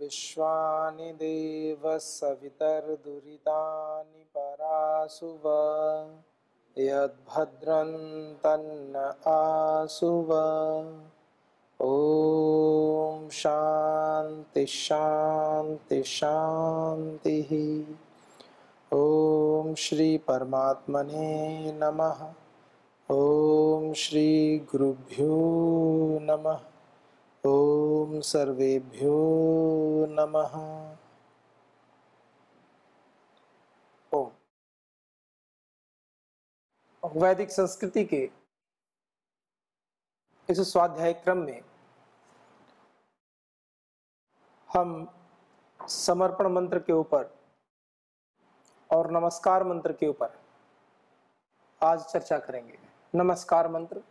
विश्वानि देव सवितर्दुरितानि परासुव यद्भद्रं तन्न आसुव। ओम शांति शांति शांति। ओम श्री परमात्मने नमः। ओम श्री गुरुभ्यो नमः। ओम सर्वेभ्यो नमः। ओम। वैदिक संस्कृति के इस स्वाध्याय क्रम में हम समर्पण मंत्र के ऊपर और नमस्कार मंत्र के ऊपर आज चर्चा करेंगे। नमस्कार मंत्र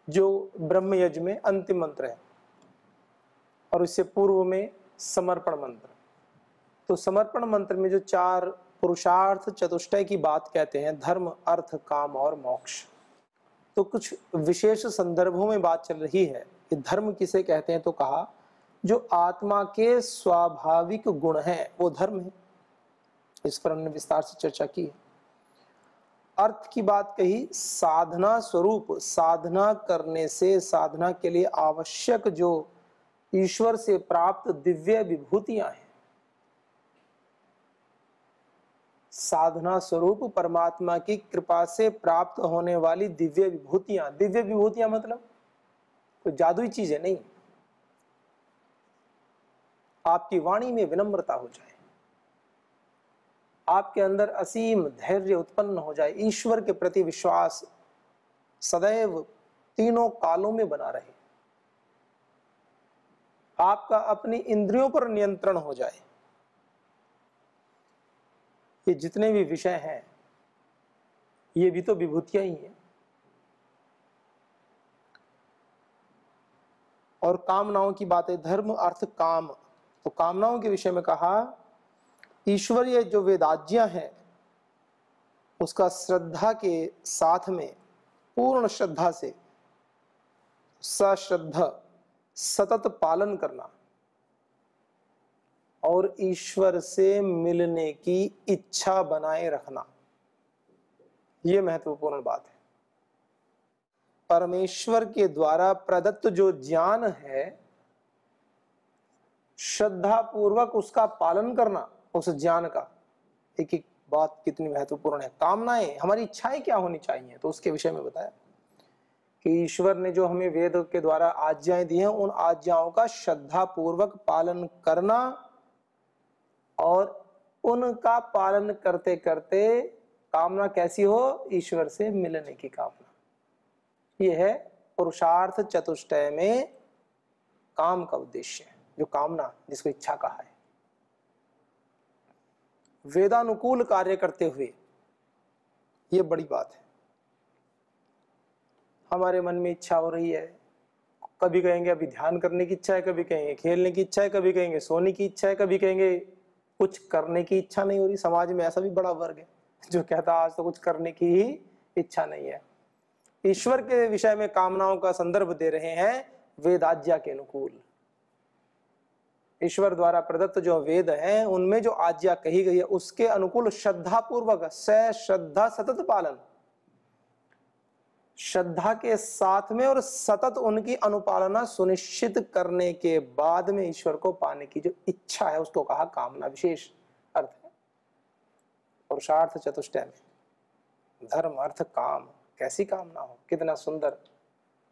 जो ब्रह्म यज्ञ में अंतिम मंत्र है और इससे पूर्व में समर्पण मंत्र। तो समर्पण मंत्र में जो 4 पुरुषार्थ चतुष्टय की बात कहते हैं, धर्म अर्थ काम और मोक्ष, तो कुछ विशेष संदर्भों में बात चल रही है कि धर्म किसे कहते हैं। तो कहा जो आत्मा के स्वाभाविक गुण हैं वो धर्म है। इस पर हमने विस्तार से चर्चा की है। अर्थ की बात कही, साधना स्वरूप, साधना करने से साधना के लिए आवश्यक जो ईश्वर से प्राप्त दिव्य विभूतियां हैं, साधना स्वरूप परमात्मा की कृपा से प्राप्त होने वाली दिव्य विभूतियां। दिव्य विभूतियां मतलब कोई जादुई चीजें नहीं। आपकी वाणी में विनम्रता हो जाए, आपके अंदर असीम धैर्य उत्पन्न हो जाए, ईश्वर के प्रति विश्वास सदैव तीनों कालों में बना रहे, आपका अपनी इंद्रियों पर नियंत्रण हो जाए। ये जितने भी विषय हैं ये भी तो विभूतियां ही हैं। और कामनाओं की बात है, धर्म अर्थ काम। तो कामनाओं के विषय में कहा ईश्वरीय जो वेदाज्ञा है उसका श्रद्धा के साथ में, पूर्ण श्रद्धा से, सश्रद्धा सतत पालन करना और ईश्वर से मिलने की इच्छा बनाए रखना, यह महत्वपूर्ण बात है। परमेश्वर के द्वारा प्रदत्त जो ज्ञान है, श्रद्धा पूर्वक उसका पालन करना, उस ज्ञान का। एक एक बात कितनी महत्वपूर्ण है। कामनाएं, हमारी इच्छाएं क्या होनी चाहिए, तो उसके विषय में बताया कि ईश्वर ने जो हमें वेद के द्वारा आज्ञाएं दी हैं, उन आज्ञाओं का श्रद्धा पूर्वक पालन करना और उनका पालन करते करते कामना कैसी हो, ईश्वर से मिलने की कामना। यह है पुरुषार्थ चतुष्टय में काम का उद्देश्य, जो कामना, जिसको इच्छा कहा है। वेदानुकूल कार्य करते हुए, यह बड़ी बात है। हमारे मन में इच्छा हो रही है, कभी कहेंगे अभी ध्यान करने की इच्छा है, कभी कहेंगे खेलने की इच्छा है, कभी कहेंगे सोने की इच्छा है, कभी कहेंगे कुछ करने की इच्छा नहीं हो रही। समाज में ऐसा भी बड़ा वर्ग है जो कहता आज तो कुछ करने की ही इच्छा नहीं है। ईश्वर के विषय में कामनाओं का संदर्भ दे रहे हैं वेदाज्ञा के अनुकूल। ईश्वर द्वारा प्रदत्त जो वेद हैं उनमें जो आज्ञा कही गई है उसके अनुकूल श्रद्धा पूर्वक, श्रद्धा सतत पालन, श्रद्धा के साथ में और सतत उनकी अनुपालना सुनिश्चित करने के बाद में ईश्वर को पाने की जो इच्छा है उसको कहा कामना। विशेष अर्थ है पुरुषार्थ चतुष्टय में। धर्म अर्थ काम, कैसी कामना हो, कितना सुंदर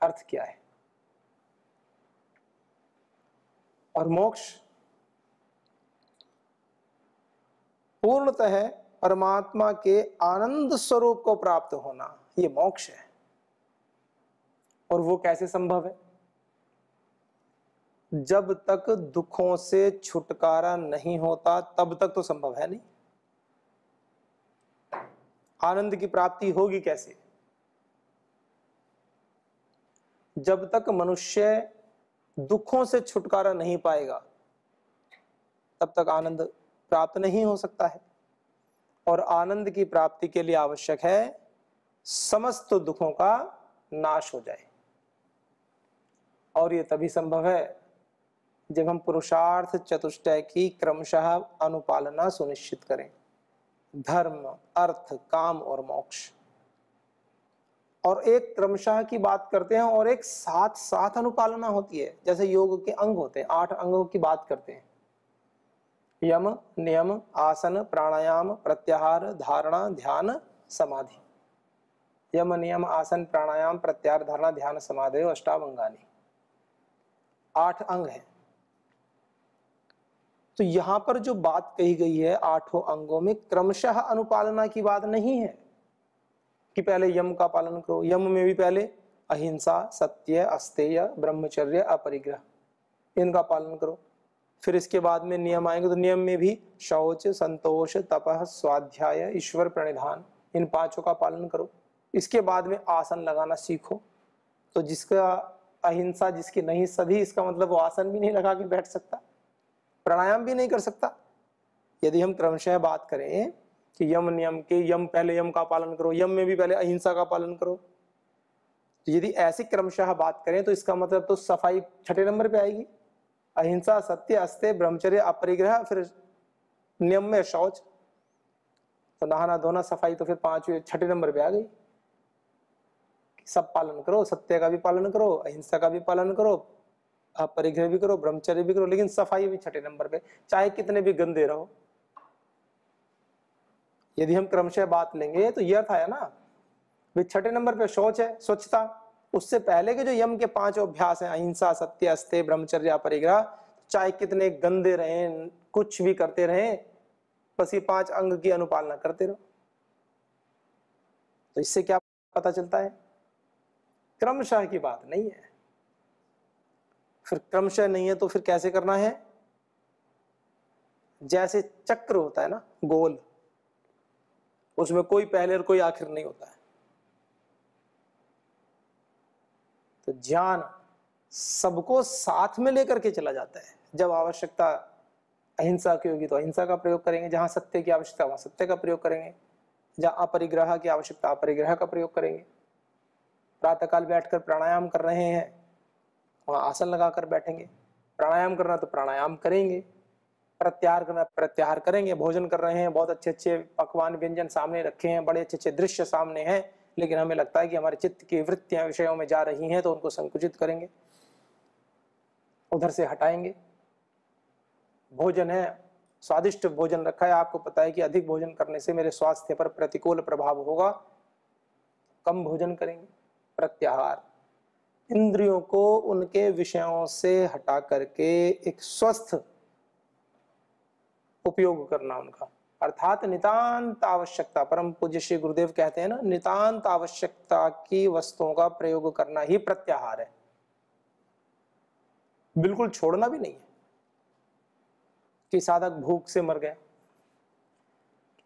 अर्थ क्या है। और मोक्ष पूर्णतः परमात्मा के आनंद स्वरूप को प्राप्त होना, ये मोक्ष है। और वो कैसे संभव है? जब तक दुखों से छुटकारा नहीं होता तब तक तो संभव है नहीं। आनंद की प्राप्ति होगी कैसे? जब तक मनुष्य दुखों से छुटकारा नहीं पाएगा तब तक आनंद प्राप्त नहीं हो सकता है। और आनंद की प्राप्ति के लिए आवश्यक है समस्त दुखों का नाश हो जाए। और ये तभी संभव है जब हम पुरुषार्थ चतुष्टय की क्रमशः अनुपालना सुनिश्चित करें, धर्म, अर्थ, काम और मोक्ष, और एक क्रमशः की बात करते हैं और एक साथ साथ अनुपालना होती है। जैसे योग के अंग होते हैं, 8 अंगों की बात करते हैं, यम, नियम, आसन, प्राणायाम, प्रत्याहार, धारणा, ध्यान, समाधि। यम, नियम, आसन, प्राणायाम, प्रत्याहार, धारणा, ध्यान, समाधि, अष्टावंगानी, 8 अंग हैं। तो यहां पर जो बात कही गई है 8 अंगों में क्रमशः अनुपालना की बात नहीं है कि पहले यम का पालन करो। यम में भी पहले अहिंसा, सत्य, अस्तेय, ब्रह्मचर्य, अपरिग्रह, इनका पालन करो। फिर इसके बाद में नियम आएंगे, तो नियम में भी शौच, संतोष, तपः, स्वाध्याय, ईश्वर प्रणिधान, इन 5 का पालन करो। इसके बाद में आसन लगाना सीखो। तो जिसका अहिंसा, जिसकी नहीं सधी, इसका मतलब वो आसन भी नहीं लगा के बैठ सकता, प्राणायाम भी नहीं कर सकता। यदि हम क्रमशः बात करें कि यम नियम के, यम पहले यम का पालन करो, यम में भी पहले अहिंसा का पालन करो, तो यदि ऐसी क्रमशः बात करें तो इसका मतलब तो सफाई 6ठे नंबर पे आएगी। अहिंसा, सत्य, अस्तेय, ब्रह्मचर्य, अपरिग्रह, फिर नियम में शौच, तो नहाना धोना, सफाई, तो फिर 5वें 6ठे नंबर पे आ गई। सब पालन करो, सत्य का भी पालन करो, अहिंसा का भी पालन करो, अपरिग्रह भी करो, ब्रह्मचर्य भी करो, लेकिन सफाई भी 6ठे नंबर पे, चाहे कितने भी गंदे रहो। यदि हम क्रमशः बात लेंगे तो यह अर्थ आया ना, भाई 6ठे नंबर पे शौच है, स्वच्छता। उससे पहले के जो यम के 5 अभ्यास हैं, अहिंसा, सत्य, अस्तेय, ब्रह्मचर्य, अपरिग्रह, चाहे कितने गंदे रहें, कुछ भी करते रहें, बस ये 5 अंग की अनुपालना करते रहो। तो इससे क्या पता चलता है? क्रमशः की बात नहीं है। फिर क्रमशः नहीं है तो फिर कैसे करना है? जैसे चक्र होता है ना, गोल, उसमें कोई पहले और कोई आखिर नहीं होता है। तो ज्ञान सबको साथ में लेकर के चला जाता है। जब आवश्यकता अहिंसा की होगी तो अहिंसा का प्रयोग करेंगे, जहां सत्य की आवश्यकता वहां सत्य का प्रयोग करेंगे, जहां अपरिग्रह की आवश्यकता अपरिग्रह का प्रयोग करेंगे। प्रातःकाल बैठकर प्राणायाम कर रहे हैं, वहां आसन लगाकर बैठेंगे। प्राणायाम करना तो प्राणायाम करेंगे, प्रत्याहार करना प्रत्याहार करेंगे। भोजन कर रहे हैं, बहुत अच्छे अच्छे पकवान व्यंजन सामने रखे हैं, बड़े अच्छे अच्छे दृश्य सामने हैं, लेकिन हमें लगता है कि हमारे चित्त की वृत्तियां विषयों में जा रही हैं, तो उनको संकुचित करेंगे, उधर से हटाएंगे। भोजन है, स्वादिष्ट भोजन रखा है, आपको पता है कि अधिक भोजन करने से मेरे स्वास्थ्य पर प्रतिकूल प्रभाव होगा, कम भोजन करेंगे। प्रत्याहार, इंद्रियों को उनके विषयों से हटा करके एक स्वस्थ उपयोग करना उनका, अर्थात नितांत आवश्यकता, परम पूज्य श्री गुरुदेव कहते हैं ना, नितांत आवश्यकता की वस्तुओं का प्रयोग करना ही प्रत्याहार है। बिल्कुल छोड़ना भी नहीं है कि साधक भूख से मर गया,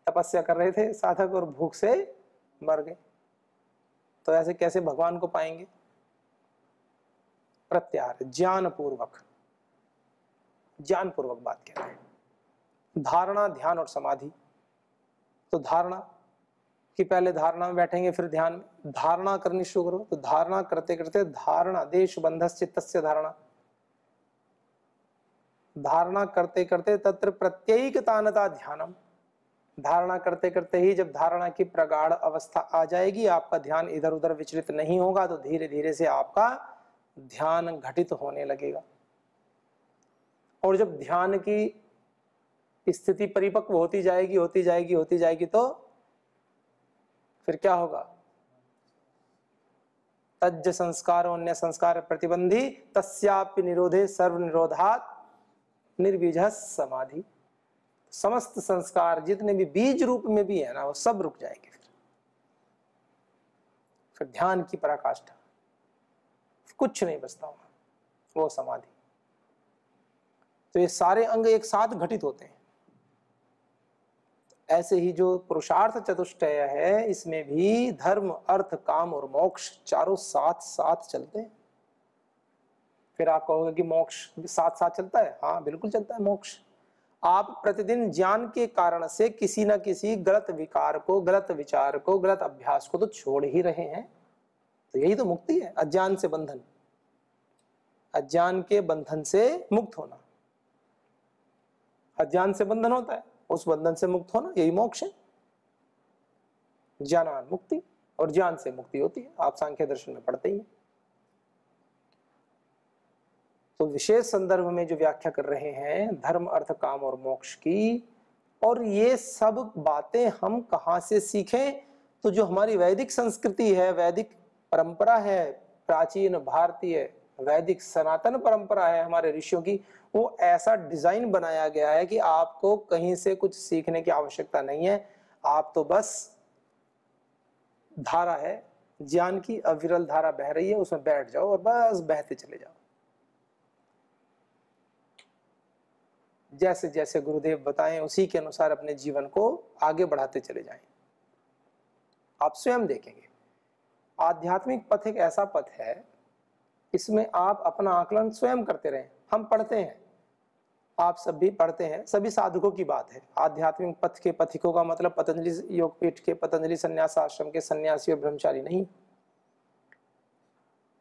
तपस्या कर रहे थे साधक और भूख से मर गए, तो ऐसे कैसे भगवान को पाएंगे? प्रत्याहार, ज्ञान पूर्वक बात कह रहे हैं। धारणा, ध्यान और समाधि। तो धारणा कि पहले धारणा में बैठेंगे, फिर ध्यान में। धारणा करनी शुरू करो, तो धारणा करते करते धारणा, देश बंधस्य चित्तस्य धारणा, धारणा करते करते तत्र प्रत्ययिकतानता ध्यानम। धारणा करते करते ही जब धारणा की प्रगाढ़ अवस्था आ जाएगी, आपका ध्यान इधर उधर विचलित नहीं होगा, तो धीरे धीरे से आपका ध्यान घटित होने लगेगा। और जब ध्यान की स्थिति परिपक्व होती जाएगी तो फिर क्या होगा? तज्ज संस्कार अन्य संस्कार प्रतिबंधी तस्यापि निरोधे सर्व निरोधात् निर्बीजः समाधि। समस्त संस्कार जितने भी बीज रूप में भी है ना, वो सब रुक जाएंगे। फिर ध्यान की पराकाष्ठा, कुछ नहीं बचता वहां, वो समाधि। तो ये सारे अंग एक साथ घटित होते हैं। ऐसे ही जो पुरुषार्थ चतुष्टय है, इसमें भी धर्म, अर्थ, काम और मोक्ष चारों साथ साथ चलते हैं। फिर आप कहोगे कि मोक्ष साथ साथ चलता है? हाँ, बिल्कुल चलता है मोक्ष। आप प्रतिदिन ज्ञान के कारण से किसी न किसी गलत विकार को, गलत विचार को, गलत अभ्यास को तो छोड़ ही रहे हैं। तो यही तो मुक्ति है, अज्ञान से बंधन, अज्ञान के बंधन से मुक्त होना। अज्ञान से बंधन होता है, उस बंधन से मुक्त होना, यही मोक्ष है। ज्ञानान मुक्ति, और ज्ञान से मुक्ति होती है, आप सांख्य दर्शन में पढ़ते ही हैं। तो विशेष संदर्भ में जो व्याख्या कर रहे हैं धर्म अर्थ काम और मोक्ष की, और ये सब बातें हम कहां से सीखें? तो जो हमारी वैदिक संस्कृति है, वैदिक परंपरा है, प्राचीन भारतीय वैदिक सनातन परंपरा है हमारे ऋषियों की, वो ऐसा डिजाइन बनाया गया है कि आपको कहीं से कुछ सीखने की आवश्यकता नहीं है। आप तो बस धारा है ज्ञान की, अविरल धारा बह रही है, उसमें बैठ जाओ और बस बहते चले जाओ। जैसे जैसे गुरुदेव बताएं उसी के अनुसार अपने जीवन को आगे बढ़ाते चले जाएं। आप स्वयं देखेंगे आध्यात्मिक पथ एक ऐसा पथ है, इसमें आप अपना आकलन स्वयं करते रहें। हम पढ़ते हैं, आप सब भी पढ़ते हैं, सभी साधकों की बात है। आध्यात्मिक पथ के पथिकों का मतलब पतंजलि योगपीठ के, पतंजलि संन्यास आश्रम के सन्यासी और ब्रह्मचारी नहीं,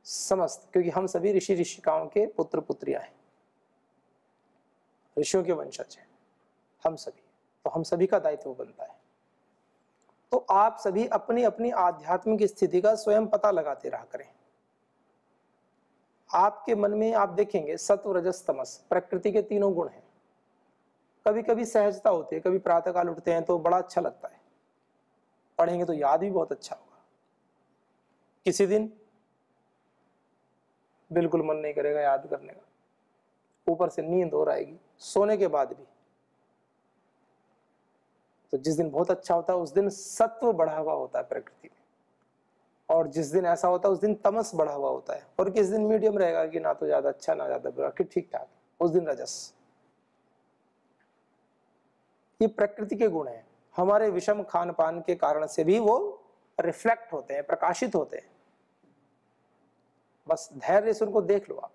समस्त, क्योंकि हम सभी ऋषि ऋषिकाओं के पुत्र पुत्रियां हैं, ऋषियों के वंशज हैं हम सभी। तो हम सभी का दायित्व बनता है। तो आप सभी अपनी अपनी आध्यात्मिक स्थिति का स्वयं पता लगाते रहा करें। आपके मन में आप देखेंगे सत्व रजस तमस प्रकृति के तीनों गुण हैं। कभी कभी सहजता होती है, कभी प्रातःकाल उठते हैं तो बड़ा अच्छा लगता है, पढ़ेंगे तो याद भी बहुत अच्छा होगा। किसी दिन बिल्कुल मन नहीं करेगा याद करने का, ऊपर से नींद और आएगी सोने के बाद भी। तो जिस दिन बहुत अच्छा होता है उस दिन सत्व बढ़ा हुआ होता है प्रकृति में, और जिस दिन ऐसा होता है उस दिन तमस बढ़ा हुआ होता है, और किस दिन मीडियम रहेगा कि ना तो ज्यादा अच्छा ना ज्यादा बुरा, कि ठीक ठाक, उस दिन रजस। ये प्रकृति के गुण हैं। हमारे विषम खान पान के कारण से भी वो रिफ्लेक्ट होते हैं, प्रकाशित होते हैं। बस धैर्य से उनको देख लो।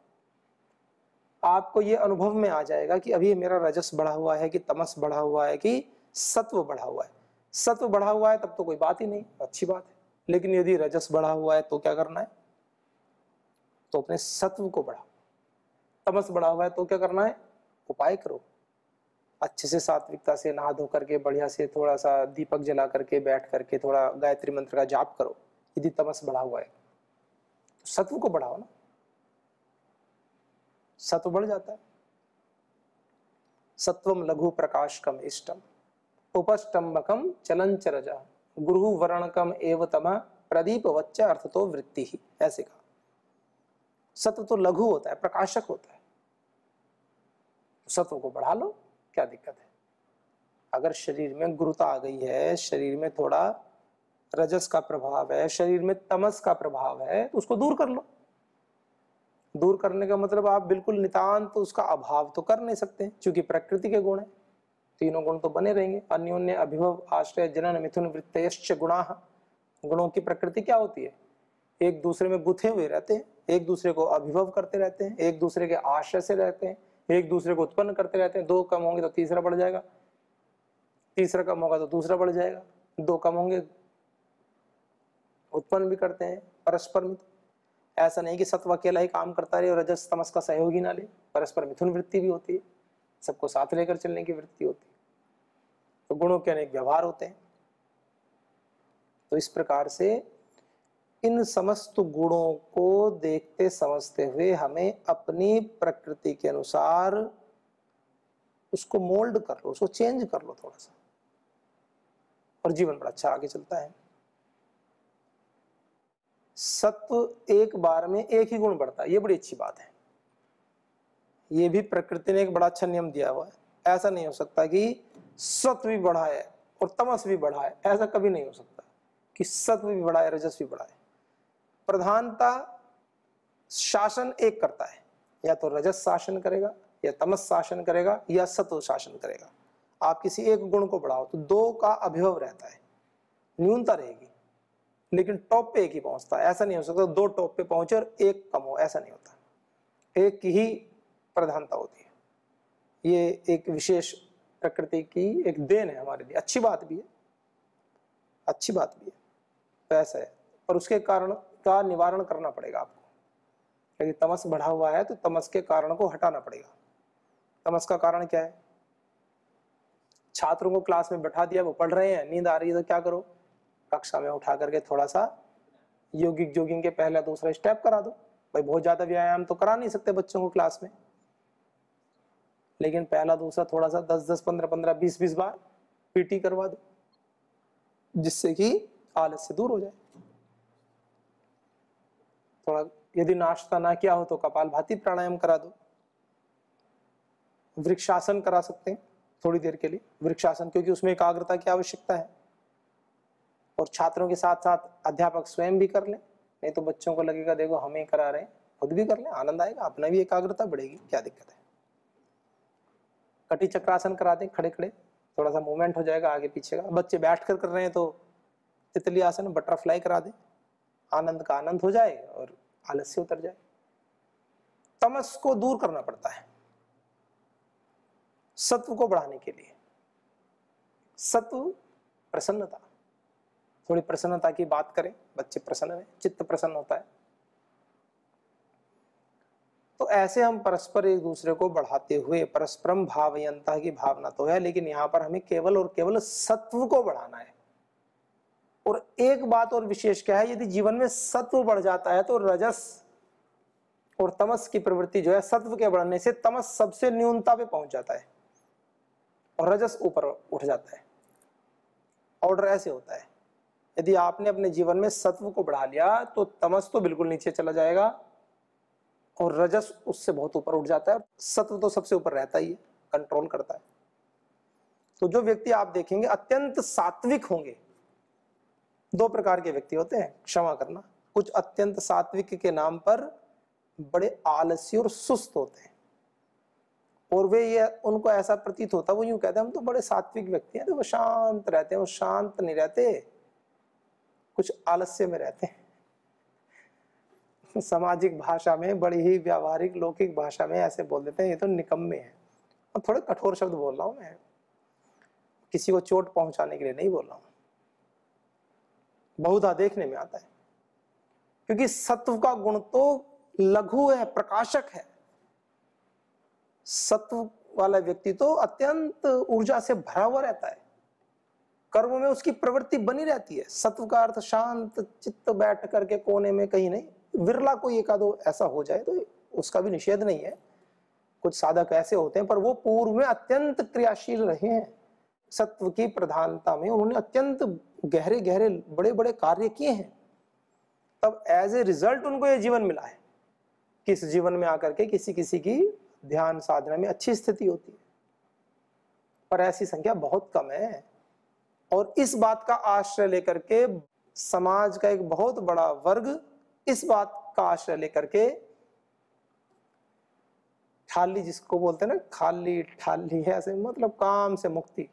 आपको ये अनुभव में आ जाएगा कि अभी मेरा रजस बढ़ा हुआ है कि तमस बढ़ा हुआ है कि सत्व बढ़ा हुआ है। सत्व बढ़ा हुआ है तब तो कोई बात ही नहीं, अच्छी बात है। लेकिन यदि रजस बढ़ा हुआ है तो क्या करना है? तो अपने सत्व को बढ़ाओ। तमस बढ़ा हुआ है तो क्या करना है? उपाय करो, अच्छे से सात्विकता से नहा धो करके बढ़िया से थोड़ा सा दीपक जला करके बैठ करके थोड़ा गायत्री मंत्र का जाप करो। यदि तमस बढ़ा हुआ है तो सत्व को बढ़ाओ ना, सत्व बढ़ जाता है। सत्वम लघु प्रकाशकम इष्टम उपस्टम्भकम चलंचरज गुरु वर्णकम एव तम प्रदीप वच्च अर्थतो वृत्ति ही, ऐसे कहा। सत्व तो लघु होता है, प्रकाशक होता है। सत्व को बढ़ा लो, क्या दिक्कत है? अगर शरीर में गुरुता आ गई है, शरीर में थोड़ा रजस का प्रभाव है, शरीर में तमस का प्रभाव है, तो उसको दूर कर लो। दूर करने का मतलब आप बिल्कुल नितांत तो उसका अभाव तो कर नहीं सकते, क्योंकि प्रकृति के गुण है, तीनों गुण तो बने रहेंगे। अन्योन्य अभिभव आश्रय जनन मिथुन वृत्तयश्च गुणाः। गुणों की प्रकृति क्या होती है? एक दूसरे में गुथे हुए रहते हैं, एक दूसरे को अभिभव करते रहते हैं, एक दूसरे के आश्रय से रहते हैं, एक दूसरे को उत्पन्न करते रहते हैं। दो कम होंगे तो तीसरा बढ़ जाएगा, तीसरा कम होगा तो दूसरा बढ़ जाएगा, दो कम होंगे उत्पन्न भी करते हैं परस्पर मिथुन। ऐसा नहीं कि सत्व अकेला ही काम करता रहे और रजस तमस का सहयोग ही ना ले, परस्पर मिथुन वृत्ति भी होती है, सबको साथ लेकर चलने की वृत्ति होती है। तो गुणों के अनेक व्यवहार होते हैं। तो इस प्रकार से इन समस्त गुणों को देखते समझते हुए हमें अपनी प्रकृति के अनुसार उसको मोल्ड कर लो, उसको चेंज कर लो थोड़ा सा, और जीवन बड़ा अच्छा आगे चलता है। सत्व एक बार में एक ही गुण बढ़ता है, ये बड़ी अच्छी बात है। ये भी प्रकृति ने एक बड़ा अच्छा नियम दिया हुआ है। ऐसा नहीं हो सकता कि सत्व भी बढ़ा है और तमस भी बढ़ा है, ऐसा कभी नहीं हो सकता कि सत्व भी बढ़ा है रजस भी बढ़ा है। प्रधानता शासन एक करता है, या तो रजस शासन करेगा या तमस शासन करेगा या सत्व शासन करेगा। आप किसी एक गुण को बढ़ाओ तो दो का अभिभव रहता है, न्यूनता रहेगी, लेकिन टॉप पे एक ही पहुंचता है। ऐसा नहीं हो सकता दो टॉप पे पहुंचे और एक कम हो, ऐसा नहीं होता। एक की ही प्रधानता होती है। ये एक विशेष प्रकृति की एक देन है हमारे लिए, अच्छी बात भी है, अच्छी बात भी है। तो ऐसा है, पर उसके कारण का निवारण करना पड़ेगा आपको। यदि तमस बढ़ा हुआ है तो तमस के कारण को हटाना पड़ेगा। तमस का कारण क्या है? छात्रों को क्लास में बैठा दिया, वो पढ़ रहे हैं, नींद आ रही है तो क्या करो, कक्षा में उठा करके थोड़ा सा योगिक जोगिंग के पहला दूसरा स्टेप करा दो। भाई बहुत ज्यादा व्यायाम तो करा नहीं सकते बच्चों को क्लास में, लेकिन पहला दूसरा थोड़ा सा 10-10, 15-15, 20-20 बार पीटी करवा दो, जिससे कि आलस से दूर हो जाए। थोड़ा यदि नाश्ता ना किया हो तो कपालभाति प्राणायाम करा दो। वृक्षासन करा सकते हैं थोड़ी देर के लिए, वृक्षासन, क्योंकि उसमें एकाग्रता की आवश्यकता है। और छात्रों के साथ साथ अध्यापक स्वयं भी कर लें, नहीं तो बच्चों को लगेगा देखो हम ही करा रहे हैं, खुद भी कर लें, आनंद आएगा, अपना भी एकाग्रता बढ़ेगी, क्या दिक्कत है। कटी चक्रासन करा दें, खड़े खड़े, थोड़ा सा मूवमेंट हो जाएगा आगे पीछे का। बच्चे बैठकर कर रहे हैं तो तितली आसन, बटरफ्लाई करा दें, आनंद का आनंद हो जाए और आलस्य उतर जाए। तमस को दूर करना पड़ता है सत्व को बढ़ाने के लिए। सत्व प्रसन्नता, थोड़ी प्रसन्नता की बात करें, बच्चे प्रसन्न हैं, चित्त प्रसन्न होता है। तो ऐसे हम परस्पर एक दूसरे को बढ़ाते हुए, परस्परम भावयंता की भावना तो है, लेकिन यहाँ पर हमें केवल और केवल सत्व को बढ़ाना है। और एक बात और विशेष क्या है, यदि जीवन में सत्व बढ़ जाता है तो रजस और तमस की प्रवृत्ति जो है, सत्व के बढ़ने से तमस सबसे न्यूनता पे पहुंच जाता है और रजस ऊपर उठ जाता है। ऑर्डर ऐसे होता है, यदि आपने अपने जीवन में सत्व को बढ़ा लिया तो तमस तो बिल्कुल नीचे चला जाएगा और रजस उससे बहुत ऊपर उठ जाता है। सत्व तो सबसे ऊपर रहता ही है, कंट्रोल करता है। तो जो व्यक्ति आप देखेंगे अत्यंत सात्विक होंगे, दो प्रकार के व्यक्ति होते हैं, क्षमा करना, कुछ अत्यंत सात्विक के नाम पर बड़े आलसी और सुस्त होते हैं, और वे ये उनको ऐसा प्रतीत होता है, वो यूं कहते हैं हम तो बड़े सात्विक व्यक्ति हैं, तो वो शांत रहते हैं। वो शांत नहीं रहते, कुछ आलस्य में रहते हैं। सामाजिक भाषा में, बड़ी ही व्यावहारिक लौकिक भाषा में ऐसे बोल देते हैं ये तो निकम्मे हैं। और थोड़े कठोर शब्द बोल रहा हूं मैं, किसी को चोट पहुंचाने के लिए नहीं बोल रहा हूं, बहुधा देखने में आता है। क्योंकि सत्व का गुण तो लघु है, प्रकाशक है। सत्व वाला व्यक्ति तो अत्यंत ऊर्जा से भरा हुआ रहता है, कर्म में उसकी प्रवृत्ति बनी रहती है। सत्व का अर्थ शांत चित्त बैठ करके कोने में कहीं नहीं, विरला कोई एक आधो ऐसा हो जाए तो उसका भी निषेध नहीं है, कुछ साधक ऐसे होते हैं, पर वो पूर्व में अत्यंत क्रियाशील रहे हैं। सत्व की प्रधानता में उन्होंने अत्यंत गहरे गहरे बड़े बड़े कार्य किए हैं, तब एज ए रिजल्ट उनको ये जीवन मिला है। किस जीवन में आकर के किसी किसी की ध्यान साधना में अच्छी स्थिति होती है, पर ऐसी संख्या बहुत कम है। और इस बात का आश्रय लेकर के समाज का एक बहुत बड़ा वर्ग इस बात का आश्रय लेकर के ठाली, जिसको बोलते हैं ना, खाली ठाली है, ऐसे मतलब काम से मुक्ति,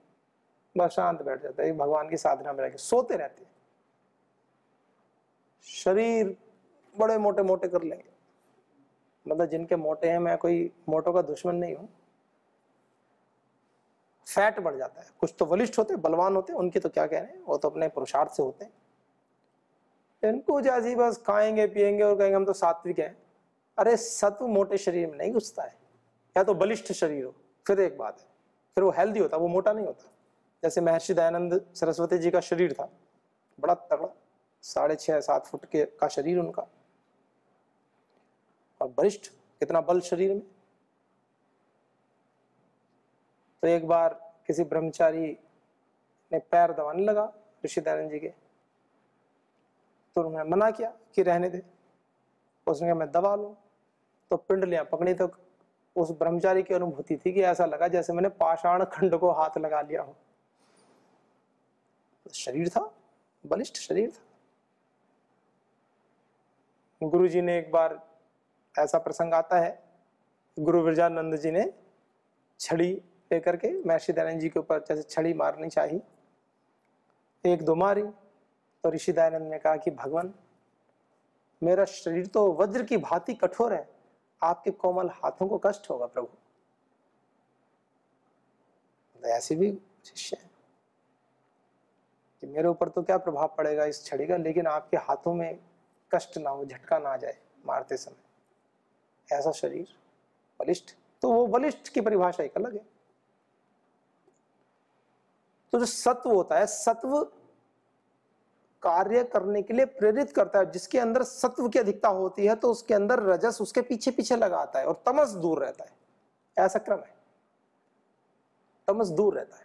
बस शांत बैठ जाता है, भगवान की साधना में रहकर सोते रहते हैं, शरीर बड़े मोटे मोटे कर लेंगे। मतलब जिनके मोटे हैं, मैं कोई मोटों का दुश्मन नहीं हूं, फैट बढ़ जाता है। कुछ तो बलिष्ठ होते हैं, बलवान होते हैं, उनके तो क्या कहने, वो तो अपने पुरुषार्थ से होते हैं। इनको जैसे बस खाएंगे पिएंगे और कहेंगे हम तो सात्विक हैं। अरे सत्व मोटे शरीर में नहीं घुसता है, या तो बलिष्ठ शरीर हो, फिर एक बात है, फिर वो हेल्दी होता, वो मोटा नहीं होता। जैसे महर्षि दयानंद सरस्वती जी का शरीर था, बड़ा तगड़ा, 6.5-7 फुट के का शरीर उनका, और बलिष्ठ, कितना बल शरीर में। तो एक बार किसी ब्रह्मचारी ने पैर दबाने लगा ऋषि दयानंद जी के, तो उन्होंने मना किया कि रहने दे। उसने कहा मैं दबा लूं, तो पिंडलियां पकड़ी तो उस ब्रह्मचारी की अनुभूति थी कि ऐसा लगा जैसे मैंने पाषाण खंड को हाथ लगा लिया हो। शरीर था, बलिष्ठ शरीर था। गुरु जी ने एक बार, ऐसा प्रसंग आता है, गुरु विरजानंद जी ने छड़ी लेकर के महर्षि दयानंद जी के ऊपर जैसे छड़ी मारनी चाहिए, 1-2 मारी, तो ऋषि दयानंद ने कहा कि भगवान मेरा शरीर तो वज्र की भांति कठोर है, आपके कोमल हाथों को कष्ट होगा प्रभु। तो ऐसे भी शिष्य हैं कि मेरे ऊपर तो क्या प्रभाव पड़ेगा इस छड़ी का, लेकिन आपके हाथों में कष्ट ना हो, झटका ना आ जाए मारते समय। ऐसा शरीर बलिष्ठ, तो वो बलिष्ठ की परिभाषा एक अलग है। तो जो सत्व होता है, सत्व कार्य करने के लिए प्रेरित करता है। जिसके अंदर सत्व की अधिकता होती है तो उसके अंदर रजस उसके पीछे पीछे लगाता है और तमस दूर रहता है। ऐसा क्रम है, तमस दूर रहता है।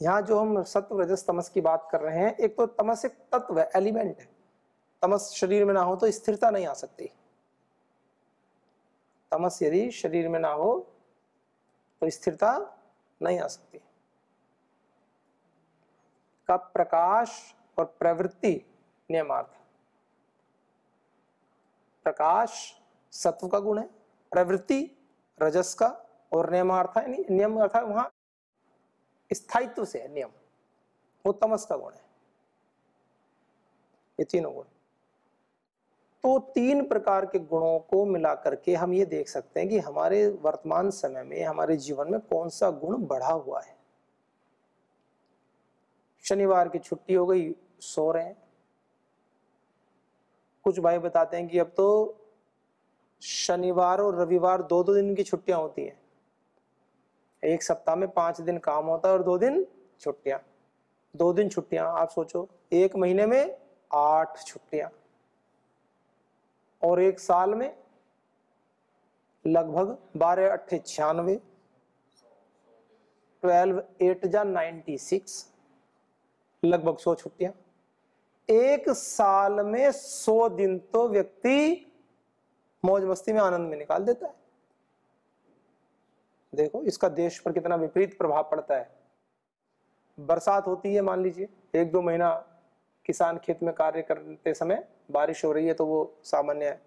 यहां जो हम सत्व रजस तमस की बात कर रहे हैं, एक तो तमस एक तत्व है, एलिमेंट है। तमस शरीर में ना हो तो स्थिरता नहीं आ सकती। तमस यदि शरीर में ना हो तो स्थिरता नहीं आ सकती। का प्रकाश और प्रवृत्ति नियमार्थ। प्रकाश सत्व का गुण है, प्रवृत्ति रजस का, और नियमार्थ है, नियम अर्थात वहां स्थायित्व से है नियम, वो तमस का गुण है। ये तीनों गुण, तो तीन प्रकार के गुणों को मिला करके हम ये देख सकते हैं कि हमारे वर्तमान समय में हमारे जीवन में कौन सा गुण बढ़ा हुआ है। शनिवार की छुट्टी हो गई, सो रहे हैं। कुछ भाई बताते हैं कि अब तो शनिवार और रविवार दो दो दिन की छुट्टियां होती हैं। एक सप्ताह में 5 दिन काम होता है और 2 दिन छुट्टियां। 2 दिन छुट्टियां, आप सोचो, एक महीने में 8 छुट्टियां, और एक साल में लगभग 12 8 96, 12 8 जा 96, लगभग 100 छुट्टियां। एक साल में 100 दिन तो व्यक्ति मौज मस्ती में आनंद में निकाल देता है। देखो इसका देश पर कितना विपरीत प्रभाव पड़ता है। बरसात होती है, मान लीजिए 1-2 महीना किसान खेत में कार्य करते समय बारिश हो रही है, तो वो सामान्य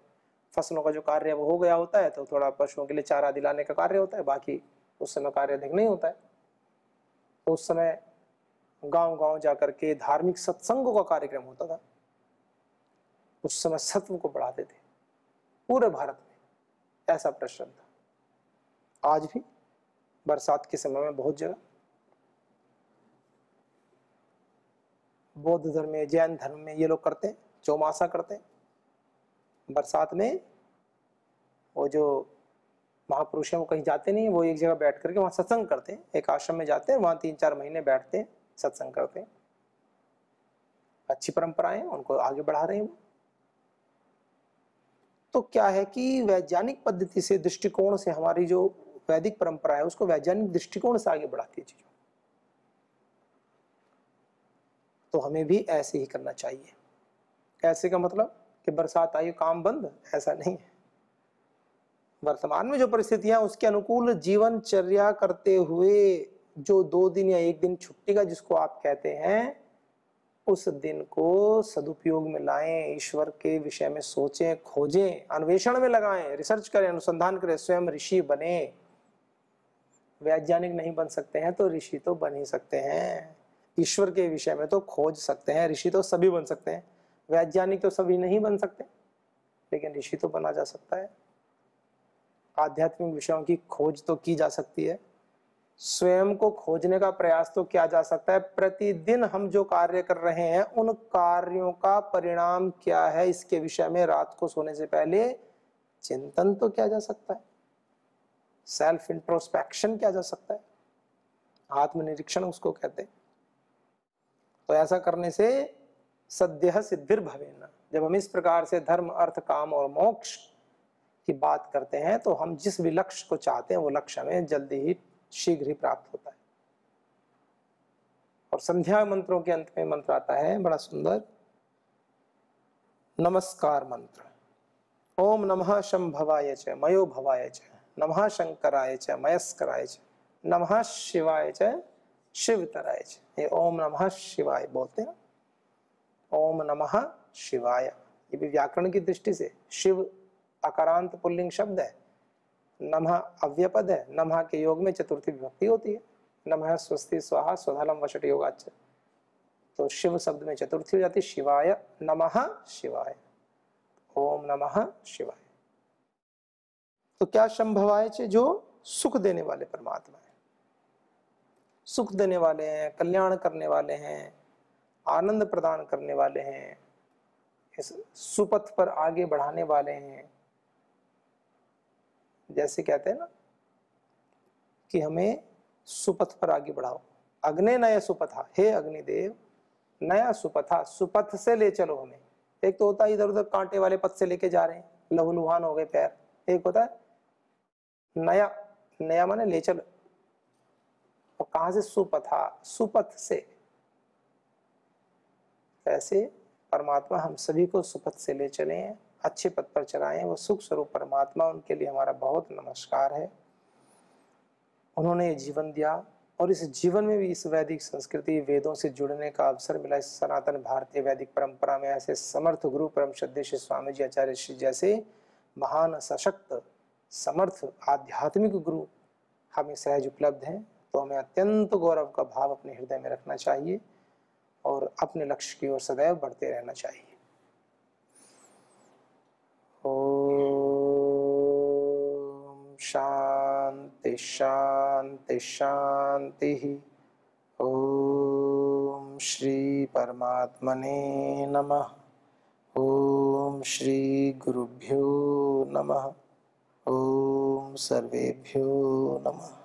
फसलों का जो कार्य है वो हो गया होता है, तो थोड़ा पशुओं के लिए चारा दिलाने का कार्य होता है, बाकी उस समय कार्य अधिक नहीं होता है। तो उस समय गांव-गांव जाकर के धार्मिक सत्संगों का कार्यक्रम होता था। उस समय सत्व को बढ़ाते थे। पूरे भारत में ऐसा प्रचलन था। आज भी बरसात के समय में बहुत जगह, बौद्ध धर्म में, जैन धर्म में ये लोग करते हैं, चौमासा करते हैं। बरसात में वो जो महापुरुष हैं वो कहीं जाते नहीं, वो एक जगह बैठ करके वहां सत्संग करते हैं। एक आश्रम में जाते हैं, वहां 3-4 महीने बैठते हैं, सत्संग करते हैं। अच्छी परंपराएं हैं, उनको आगे बढ़ा रहे हैं वो। तो क्या है कि वैज्ञानिक पद्धति से, दृष्टिकोण से, हमारी जो वैदिक परंपरा है उसको वैज्ञानिक दृष्टिकोण से आगे बढ़ाती है चीजों। तो हमें भी ऐसे ही करना चाहिए। ऐसे का मतलब कि बरसात आई काम बंद, ऐसा नहीं है। वर्तमान में जो परिस्थितियां उसके अनुकूल जीवनचर्या करते हुए जो 2 दिन या 1 दिन छुट्टी का जिसको आप कहते हैं, उस दिन को सदुपयोग में लाएं, ईश्वर के विषय में सोचें, खोजें, अन्वेषण में लगाएं, रिसर्च करें, अनुसंधान करें, स्वयं ऋषि बने। वैज्ञानिक नहीं बन सकते हैं तो ऋषि तो बन ही सकते हैं। ईश्वर के विषय में तो खोज सकते हैं, ऋषि तो सभी बन सकते हैं। वैज्ञानिक तो सभी नहीं बन सकते, लेकिन ऋषि तो बना जा सकता है। आध्यात्मिक विषयों की खोज तो की जा सकती है, स्वयं को खोजने का प्रयास तो किया जा सकता है। प्रतिदिन हम जो कार्य कर रहे हैं उन कार्यों का परिणाम क्या है, इसके विषय में रात को सोने से पहले चिंतन तो किया जा सकता है, सेल्फ इंट्रोस्पेक्शन किया जा सकता है, आत्मनिरीक्षण उसको कहते हैं। तो ऐसा करने से सद्यः सिद्धिर्भवेन। जब हम इस प्रकार से धर्म, अर्थ, काम और मोक्ष की बात करते हैं तो हम जिस भी लक्ष्य को चाहते हैं वो लक्ष्य हमें जल्दी ही, शीघ्र ही प्राप्त होता है। और संध्या मंत्रों के अंत में मंत्र आता है बड़ा सुंदर, नमस्कार मंत्र। ओम नमः शंभवाय च मयो भवाय च, नमः शंकराय च मयस्कराय च, नमः शिवाय च शिवतराय च। ये ओम नमः शिवाय बोलते हैं। ओम नमः शिवाय, ये भी व्याकरण की दृष्टि से शिव अकारांत पुल्लिंग शब्द है, नमः अव्यपद है, नमः के योग में चतुर्थी विभक्ति होती है। नमः स्वस्ति स्वाहा स्वधालम वषट योगाच, तो शिव शब्द में चतुर्थी हो जाती है। शिवाय नमः शिवाय, ओम नमः शिवाय। तो क्या शंभवाय च, जो सुख देने वाले परमात्मा है, सुख देने वाले हैं, कल्याण करने वाले हैं, आनंद प्रदान करने वाले हैं, इस सुपथ पर आगे बढ़ाने वाले हैं। जैसे कहते हैं ना कि हमें सुपथ पर आगे बढ़ाओ, अग्ने नय सुपथा, हे अग्निदेव नया सुपथा, सुपथ से ले चलो हमें। एक तो होता है इधर उधर कांटे वाले पथ से लेके जा रहे हैं, लहूलुहान हो गए पैर, एक होता है नया, नया माने ले चलो। और कहां से सुपथा, सुपथ से। ऐसे परमात्मा हम सभी को सुपथ से ले चले, अच्छे पथ पर चलाएं। वो सुख स्वरूप परमात्मा, उनके लिए हमारा बहुत नमस्कार है। उन्होंने ये जीवन दिया और इस जीवन में भी इस वैदिक संस्कृति वेदों से जुड़ने का अवसर मिला। इस सनातन भारतीय वैदिक परंपरा में ऐसे समर्थ गुरु परम श्रद्धेय श्री स्वामी जी आचार्य श्री जैसे महान सशक्त समर्थ आध्यात्मिक गुरु हमें सहज उपलब्ध हैं। तो हमें अत्यंत गौरव का भाव अपने हृदय में रखना चाहिए और अपने लक्ष्य की ओर सदैव बढ़ते रहना चाहिए। ओम शांति शांति शांति। ओम श्री परमात्मने नमः। ओम श्री गुरुभ्यो नमः। ओम सर्वेभ्यो नमः।